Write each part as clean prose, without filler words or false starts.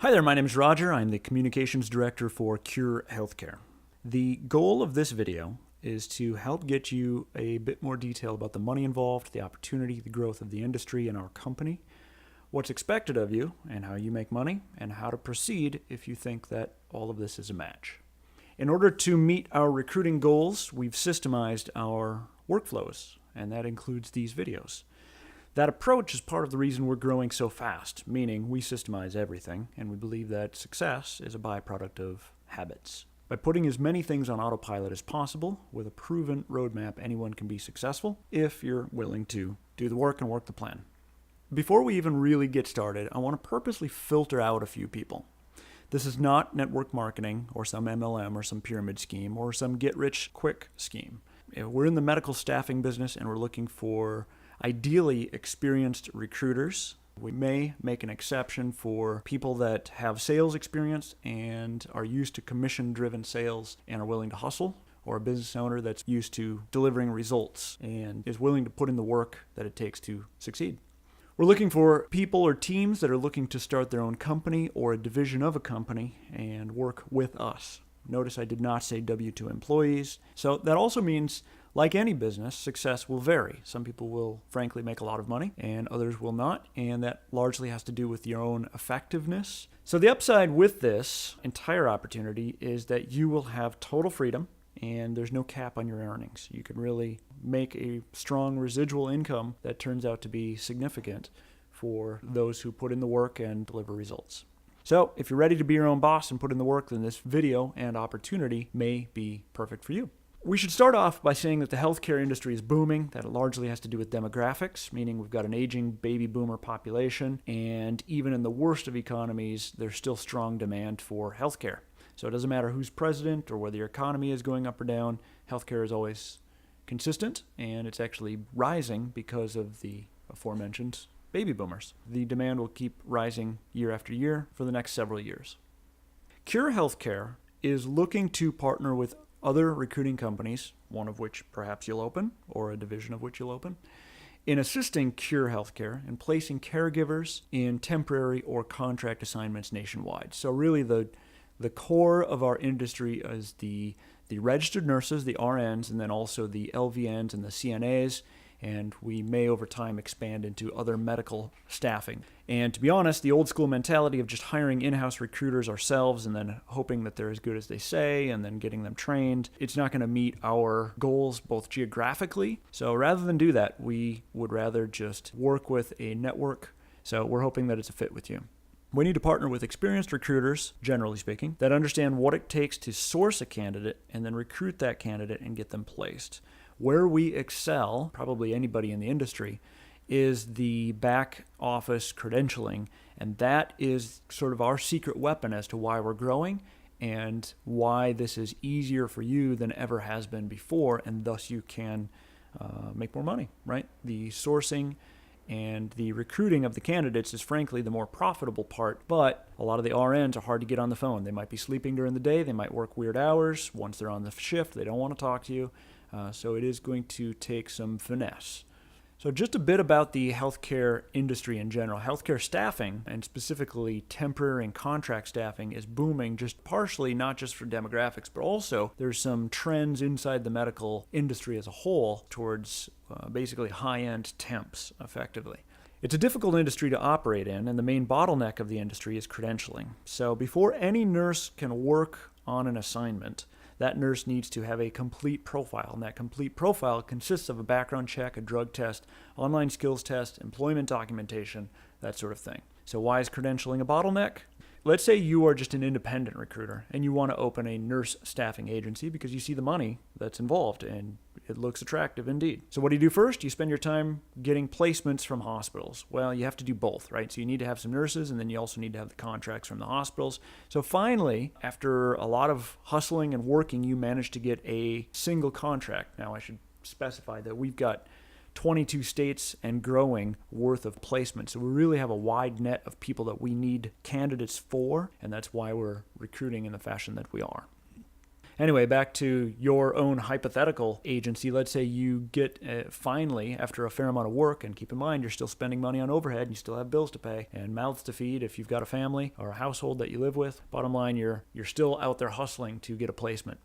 Hi there, my name is Roger. I'm the Communications Director for Cure Healthcare. The goal of this video is to help get you a bit more detail about the money involved, the opportunity, the growth of the industry and our company, what's expected of you and how you make money, and how to proceed if you think that all of this is a match. In order to meet our recruiting goals, we've systemized our workflows, and that includes these videos. That approach is part of the reason we're growing so fast, meaning we systemize everything, and we believe that success is a byproduct of habits. By putting as many things on autopilot as possible, with a proven roadmap, anyone can be successful if you're willing to do the work and work the plan. Before we even really get started, I want to purposely filter out a few people. This is not network marketing or some MLM or some pyramid scheme or some get-rich-quick scheme. We're in the medical staffing business and we're looking for ideally experienced recruiters. We may make an exception for people that have sales experience and are used to commission-driven sales and are willing to hustle, or a business owner that's used to delivering results and is willing to put in the work that it takes to succeed. We're looking for people or teams that are looking to start their own company or a division of a company and work with us. Notice I did not say W-2 employees. So that also means, like any business, success will vary. Some people will frankly make a lot of money and others will not, and that largely has to do with your own effectiveness. So the upside with this entire opportunity is that you will have total freedom and there's no cap on your earnings. You can really make a strong residual income that turns out to be significant for those who put in the work and deliver results. So if you're ready to be your own boss and put in the work, then this video and opportunity may be perfect for you. We should start off by saying that the healthcare industry is booming. That largely has to do with demographics, meaning we've got an aging baby boomer population, and even in the worst of economies, there's still strong demand for healthcare. So it doesn't matter who's president or whether your economy is going up or down, healthcare is always consistent, and it's actually rising because of the aforementioned baby boomers. The demand will keep rising year after year for the next several years. Cure Healthcare is looking to partner with other recruiting companies, one of which perhaps you'll open, or a division of which you'll open, in assisting Cure Healthcare in placing caregivers in temporary or contract assignments nationwide. So really the core of our industry is the registered nurses, the RNs, and then also the LVNs and the CNAs, and we may over time expand into other medical staffing. And to be honest, the old school mentality of just hiring in-house recruiters ourselves and then hoping that they're as good as they say and then getting them trained, it's not going to meet our goals both geographically. So rather than do that, we would rather just work with a network. So we're hoping that it's a fit with you. We need to partner with experienced recruiters, generally speaking, that understand what it takes to source a candidate and then recruit that candidate and get them placed. Where we excel, probably anybody in the industry, is the back office credentialing, and that is sort of our secret weapon as to why we're growing and why this is easier for you than ever has been before, and thus you can make more money, right? The sourcing and the recruiting of the candidates is frankly the more profitable part, but a lot of the RNs are hard to get on the phone. They might be sleeping during the day, they might work weird hours. Once they're on the shift, they don't want to talk to you. So it is going to take some finesse. So just a bit about the healthcare industry in general. Healthcare staffing, and specifically temporary and contract staffing, is booming just partially, not just for demographics, but also there's some trends inside the medical industry as a whole towards basically high-end temps, effectively. It's a difficult industry to operate in, and the main bottleneck of the industry is credentialing. So before any nurse can work on an assignment, that nurse needs to have a complete profile, and that complete profile consists of a background check, a drug test, online skills test, employment documentation, that sort of thing. So why is credentialing a bottleneck? Let's say you are just an independent recruiter and you want to open a nurse staffing agency because you see the money that's involved and it looks attractive indeed. So what do? First, you spend your time getting placements from hospitals. Well, you have to do both, right? So you need to have some nurses and then you also need to have the contracts from the hospitals. So finally, after a lot of hustling and working, you manage to get a single contract. Now I should specify that we've got 22 states and growing worth of placement. So we really have a wide net of people that we need candidates for, and that's why we're recruiting in the fashion that we are. Anyway, back to your own hypothetical agency. Let's say you get finally, after a fair amount of work, and keep in mind you're still spending money on overhead, and you still have bills to pay and mouths to feed if you've got a family or a household that you live with. Bottom line, you're still out there hustling to get a placement.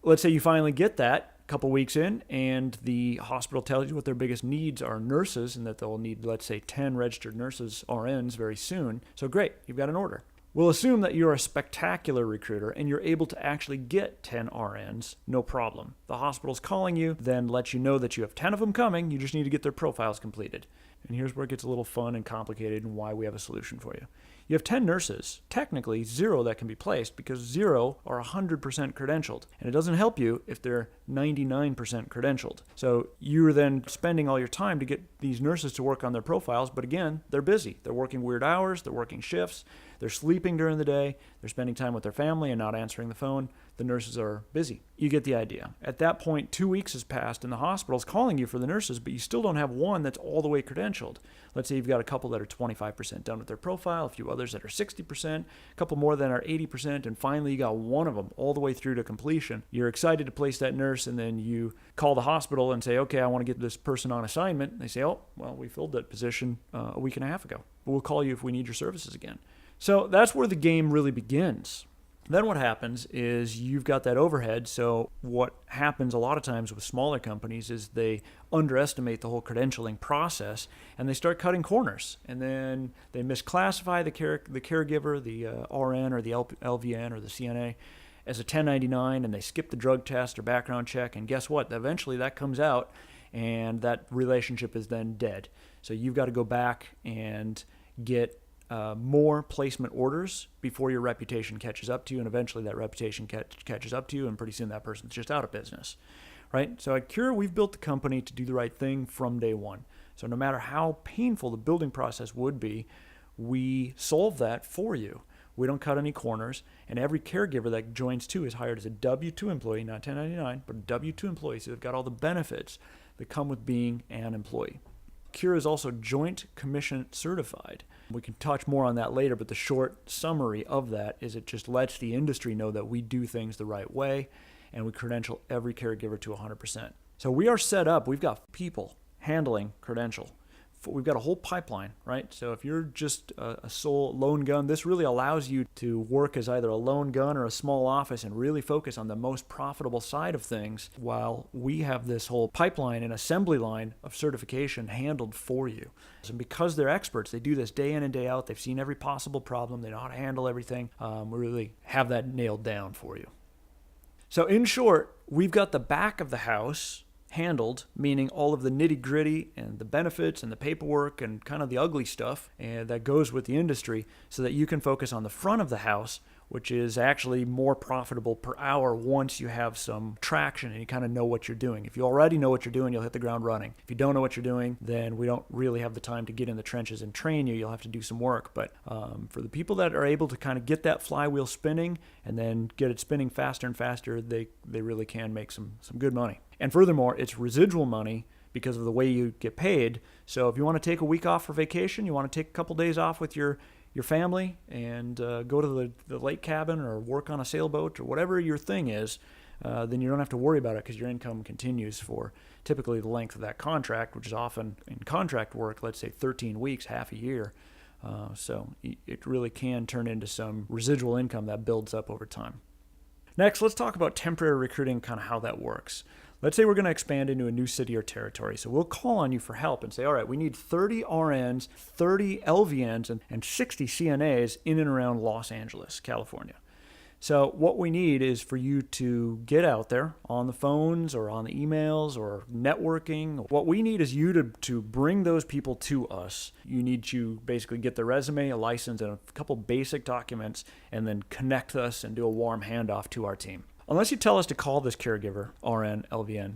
Let's say you finally get that a couple weeks in, and the hospital tells you what their biggest needs are nurses, and that they'll need, let's say, 10 registered nurses, RNs, very soon. So great, you've got an order. We'll assume that you're a spectacular recruiter and you're able to actually get 10 RNs, no problem. The hospital's calling you, then lets you know that you have 10 of them coming, you just need to get their profiles completed. And here's where it gets a little fun and complicated and why we have a solution for you. You have 10 nurses, technically 0 that can be placed because 0 are 100% credentialed. And it doesn't help you if they're 99% credentialed. So you're then spending all your time to get these nurses to work on their profiles, but again, they're busy. They're working weird hours, they're working shifts, they're sleeping during the day, they're spending time with their family and not answering the phone. The nurses are busy. You get the idea. At that point, 2 weeks has passed and the hospital's calling you for the nurses, but you still don't have one that's all the way credentialed. Let's say you've got a couple that are 25% done with their profile, a few others that are 60%, a couple more that are 80%, and finally you got one of them all the way through to completion. You're excited to place that nurse, and then you call the hospital and say, okay, I want to get this person on assignment. And they say, oh, well, we filled that position a week and a half ago. But we'll call you if we need your services again. So that's where the game really begins. Then what happens is you've got that overhead. So what happens a lot of times with smaller companies is they underestimate the whole credentialing process and they start cutting corners. And then they misclassify the caregiver, the RN or the LVN or the CNA as a 1099, and they skip the drug test or background check. And guess what? Eventually that comes out and that relationship is then dead. So you've got to go back and get more placement orders before your reputation catches up to you, and eventually that reputation catches up to you, and pretty soon that person's just out of business, right? So at Cure, we've built the company to do the right thing from day one. So no matter how painful the building process would be, we solve that for you. We don't cut any corners, and every caregiver that joins too is hired as a W-2 employee, not 1099, but a W-2 employee, so they've got all the benefits that come with being an employee. Cure is also Joint Commission certified. We can touch more on that later, but the short summary of that is it just lets the industry know that we do things the right way, and we credential every caregiver to 100%. So we are set up. We've got people handling credential. We've got a whole pipeline, right? So if you're just a sole lone gun, this really allows you to work as either a lone gun or a small office and really focus on the most profitable side of things, while we have this whole pipeline and assembly line of certification handled for you. And because they're experts, they do this day in and day out. They've seen every possible problem. They know how to handle everything. We really have that nailed down for you. So in short, we've got the back of the house handled, meaning all of the nitty-gritty and the benefits and the paperwork and kind of the ugly stuff and that goes with the industry, so that you can focus on the front of the house, which is actually more profitable per hour once you have some traction and you kind of know what you're doing. If you already know what you're doing, you'll hit the ground running. If you don't know what you're doing, then we don't really have the time to get in the trenches and train you. You'll have to do some work. But for the people that are able to kind of get that flywheel spinning and then get it spinning faster and faster, they really can make some good money. And furthermore, it's residual money because of the way you get paid. So if you want to take a week off for vacation, you want to take a couple days off with your family and go to the lake cabin or work on a sailboat or whatever your thing is, then you don't have to worry about it because your income continues for typically the length of that contract, which is often in contract work, let's say 13 weeks, half a year. So it really can turn into some residual income that builds up over time. Next, let's talk about temporary recruiting, kind of how that works. Let's say we're going to expand into a new city or territory. So we'll call on you for help and say, all right, we need 30 RNs, 30 LVNs, and 60 CNAs in and around Los Angeles, California. So what we need is for you to get out there on the phones or on the emails or networking. What we need is you to bring those people to us. You need to basically get their resume, a license, and a couple basic documents, and then connect us and do a warm handoff to our team. Unless you tell us to call this caregiver, RN, LVN,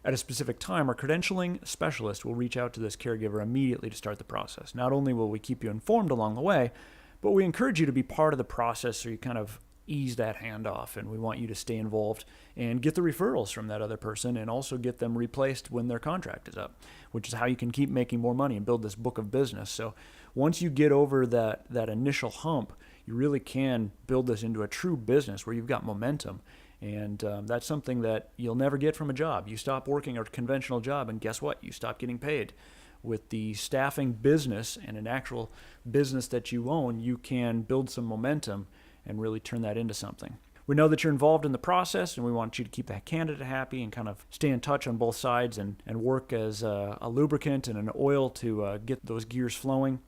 at a specific time, our credentialing specialist will reach out to this caregiver immediately to start the process. Not only will we keep you informed along the way, but we encourage you to be part of the process so you kind of ease that handoff, and we want you to stay involved and get the referrals from that other person and also get them replaced when their contract is up, which is how you can keep making more money and build this book of business. So once you get over that initial hump, you really can build this into a true business where you've got momentum. And that's something that you'll never get from a job. You stop working a conventional job, and guess what? You stop getting paid. With the staffing business and an actual business that you own, you can build some momentum and really turn that into something. We know that you're involved in the process, and we want you to keep that candidate happy and kind of stay in touch on both sides and work as a lubricant and an oil to get those gears flowing.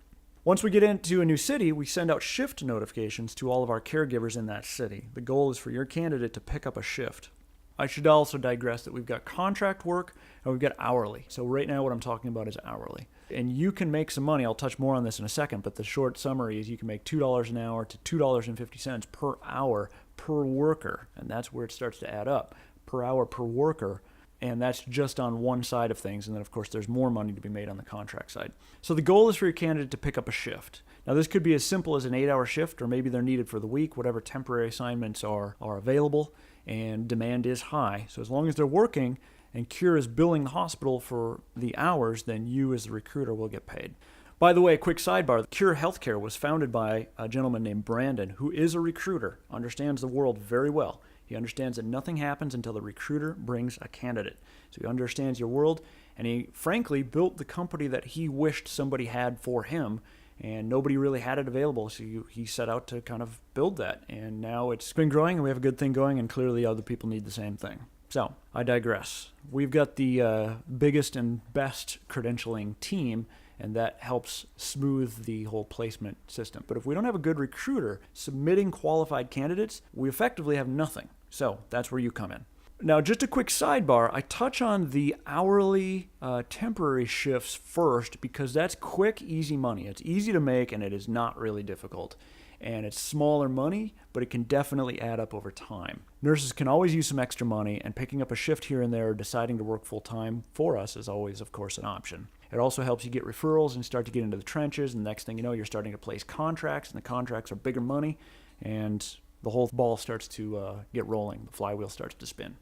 Once we get into a new city, we send out shift notifications to all of our caregivers in that city. The goal is for your candidate to pick up a shift. I should also digress that we've got contract work and we've got hourly. So right now what I'm talking about is hourly. And you can make some money. I'll touch more on this in a second, but the short summary is you can make $2 an hour to $2.50 per hour per worker. And that's where it starts to add up. Per hour per worker. And that's just on one side of things. And then, of course, there's more money to be made on the contract side. So the goal is for your candidate to pick up a shift. Now, this could be as simple as an 8-hour shift, or maybe they're needed for the week, whatever temporary assignments are available, and demand is high. So as long as they're working and Cure is billing the hospital for the hours, then you as the recruiter will get paid. By the way, a quick sidebar, Cure Healthcare was founded by a gentleman named Brandon, who is a recruiter, understands the world very well. He understands that nothing happens until the recruiter brings a candidate. So he understands your world, and he frankly built the company that he wished somebody had for him, and nobody really had it available, so he set out to kind of build that. And now it's been growing, and we have a good thing going, and clearly other people need the same thing. So I digress. We've got the biggest and best credentialing team, and that helps smooth the whole placement system. But if we don't have a good recruiter submitting qualified candidates, we effectively have nothing. So that's where you come in. Now, just a quick sidebar, I touch on the hourly temporary shifts first because that's quick, easy money. It's easy to make, and it is not really difficult. And it's smaller money, but it can definitely add up over time. Nurses can always use some extra money, and picking up a shift here and there or deciding to work full-time for us is always, of course, an option. It also helps you get referrals and start to get into the trenches, and the next thing you know, you're starting to place contracts, and the contracts are bigger money, and the whole ball starts to get rolling. The flywheel starts to spin.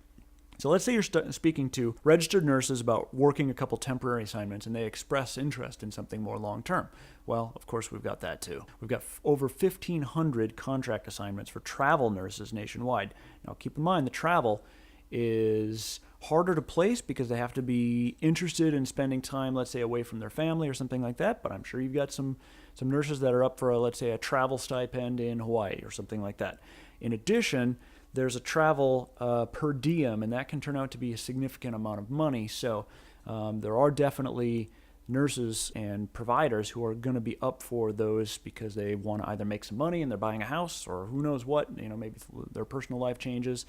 So let's say you're speaking to registered nurses about working a couple temporary assignments and they express interest in something more long-term. Well, of course, we've got that too. We've got over 1,500 contract assignments for travel nurses nationwide. Now, keep in mind, the travel is harder to place because they have to be interested in spending time, let's say, away from their family or something like that. But I'm sure you've got some nurses that are up for, let's say, a travel stipend in Hawaii or something like that. In addition, there's a travel per diem, and that can turn out to be a significant amount of money. So there are definitely nurses and providers who are going to be up for those because they want to either make some money and they're buying a house, or who knows what, maybe their personal life changes,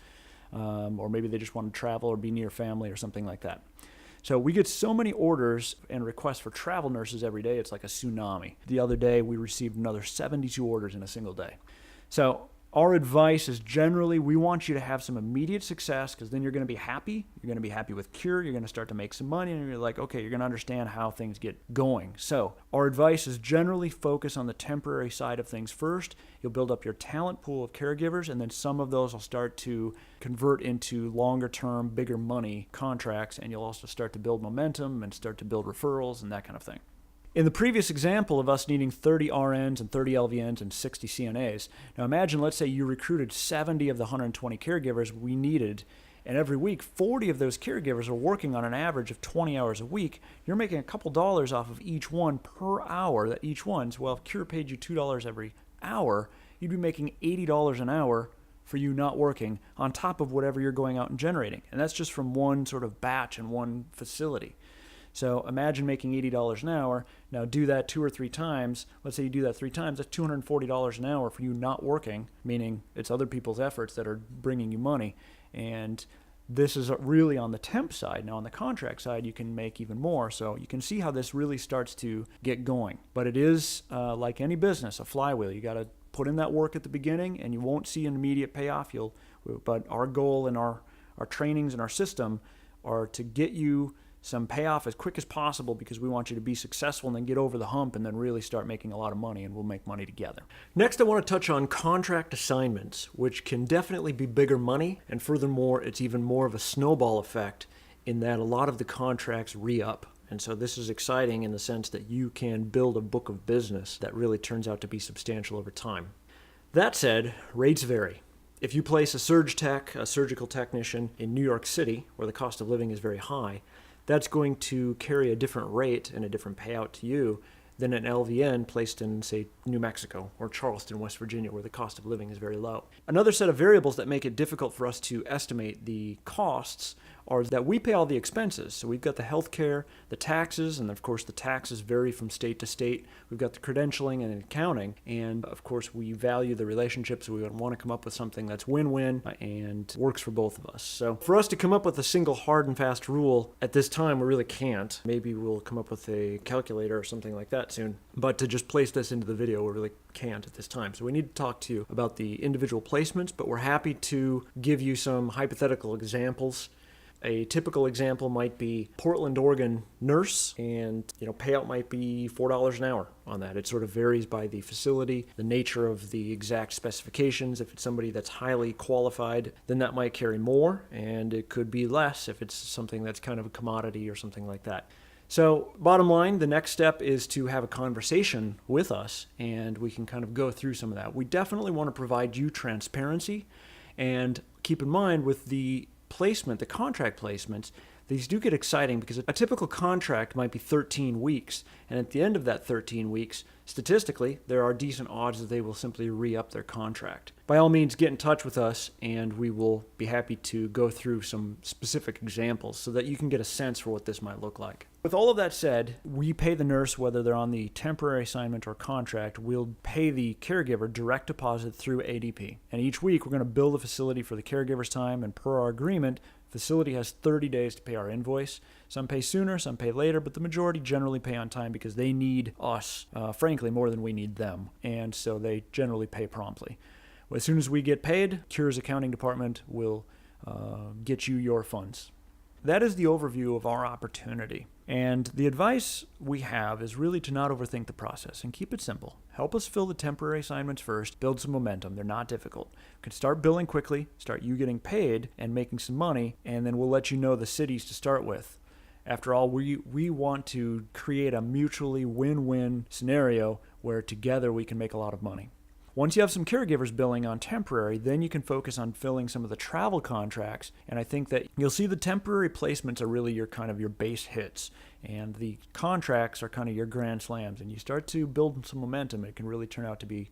or maybe they just want to travel or be near family or something like that. So we get so many orders and requests for travel nurses every day, it's like a tsunami. The other day, we received another 72 orders in a single day. So our advice is generally we want you to have some immediate success because then you're going to be happy. You're going to be happy with Cure. You're going to start to make some money, and you're like, okay, you're going to understand how things get going. So our advice is generally focus on the temporary side of things first. You'll build up your talent pool of caregivers, and then some of those will start to convert into longer-term, bigger money contracts, and you'll also start to build momentum and start to build referrals and that kind of thing. In the previous example of us needing 30 RNs and 30 LVNs and 60 CNAs, now imagine, let's say you recruited 70 of the 120 caregivers we needed, and every week 40 of those caregivers are working on an average of 20 hours a week. You're making a couple dollars off of each one per hour that each one's. Well, if Cure paid you $2 every hour, you'd be making $80 an hour for you not working on top of whatever you're going out and generating. And that's just from one sort of batch in one facility. So imagine making $80 an hour. Now do that 2 or 3 times. Let's say you do that 3 times. That's $240 an hour for you not working, meaning it's other people's efforts that are bringing you money. And this is really on the temp side. Now on the contract side, you can make even more. So you can see how this really starts to get going. But it is, like any business, a flywheel. You got to put in that work at the beginning, and you won't see an immediate payoff. But our goal and our trainings and our system are to get you some payoff as quick as possible because we want you to be successful and then get over the hump and then really start making a lot of money, and we'll make money together. Next, I want to touch on contract assignments, which can definitely be bigger money, and furthermore, it's even more of a snowball effect in that a lot of the contracts re-up. And so this is exciting in the sense that you can build a book of business that really turns out to be substantial over time. That said, rates vary. If you place a surge tech, a surgical technician in New York City, where the cost of living is very high, that's going to carry a different rate and a different payout to you than an LVN placed in, say, New Mexico or Charleston, West Virginia, where the cost of living is very low. Another set of variables that make it difficult for us to estimate the costs are that we pay all the expenses. So we've got the healthcare, the taxes, and of course the taxes vary from state to state. We've got the credentialing and accounting, and of course we value the relationships. We want to come up with something that's win-win and works for both of us. So for us to come up with a single hard and fast rule at this time, we really can't. Maybe we'll come up with a calculator or something like that soon. But to just place this into the video, we really can't at this time. So we need to talk to you about the individual placements, but we're happy to give you some hypothetical examples. A typical example might be Portland, Oregon nurse, and payout might be $4 an hour on that. It sort of varies by the facility, the nature of the exact specifications. If it's somebody that's highly qualified, then that might carry more, and it could be less if it's something that's kind of a commodity or something like that. So bottom line, the next step is to have a conversation with us, and we can kind of go through some of that. We definitely want to provide you transparency, and keep in mind with the placement, the contract placements, these do get exciting because a typical contract might be 13 weeks. And at the end of that 13 weeks, statistically, there are decent odds that they will simply re-up their contract. By all means, get in touch with us and we will be happy to go through some specific examples so that you can get a sense for what this might look like. With all of that said, we pay the nurse whether they're on the temporary assignment or contract. We'll pay the caregiver direct deposit through ADP. And each week, we're going to bill the facility for the caregiver's time, and per our agreement, facility has 30 days to pay our invoice. Some pay sooner, some pay later, but the majority generally pay on time because they need us, frankly, more than we need them. And so they generally pay promptly. As soon as we get paid, Cure's accounting department will get you your funds. That is the overview of our opportunity. And the advice we have is really to not overthink the process and keep it simple. Help us fill the temporary assignments first, build some momentum. They're not difficult. You can start billing quickly, start you getting paid and making some money, and then we'll let you know the cities to start with. After all, we want to create a mutually win-win scenario where together we can make a lot of money. Once you have some caregivers billing on temporary, then you can focus on filling some of the travel contracts. And I think that you'll see the temporary placements are really your base hits. And the contracts are kind of your grand slams. And you start to build some momentum, it can really turn out to be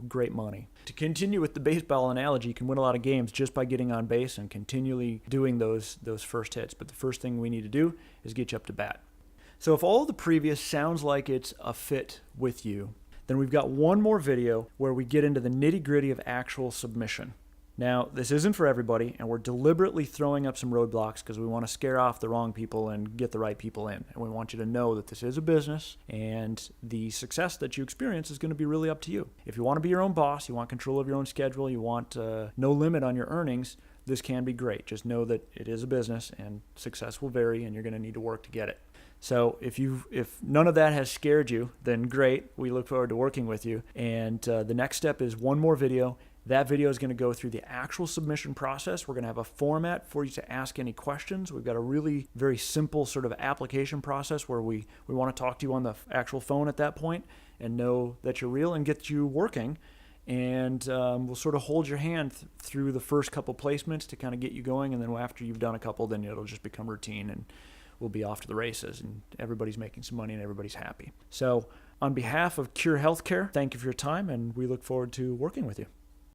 great money. To continue with the baseball analogy, you can win a lot of games just by getting on base and continually doing those first hits. But the first thing we need to do is get you up to bat. So if all of the previous sounds like it's a fit with you, then we've got one more video where we get into the nitty-gritty of actual submission. Now, this isn't for everybody, and we're deliberately throwing up some roadblocks because we want to scare off the wrong people and get the right people in. And we want you to know that this is a business, and the success that you experience is going to be really up to you. If you want to be your own boss, you want control of your own schedule, you want no limit on your earnings, this can be great. Just know that it is a business, and success will vary, and you're going to need to work to get it. So if none of that has scared you, then great. We look forward to working with you. And the next step is one more video. That video is going to go through the actual submission process. We're going to have a format for you to ask any questions. We've got a really very simple sort of application process where we want to talk to you on the actual phone at that point and know that you're real and get you working. And we'll sort of hold your hand through the first couple placements to kind of get you going. And then after you've done a couple, then it'll just become routine and we'll be off to the races and everybody's making some money and everybody's happy. So on behalf of Cure Healthcare, thank you for your time and we look forward to working with you.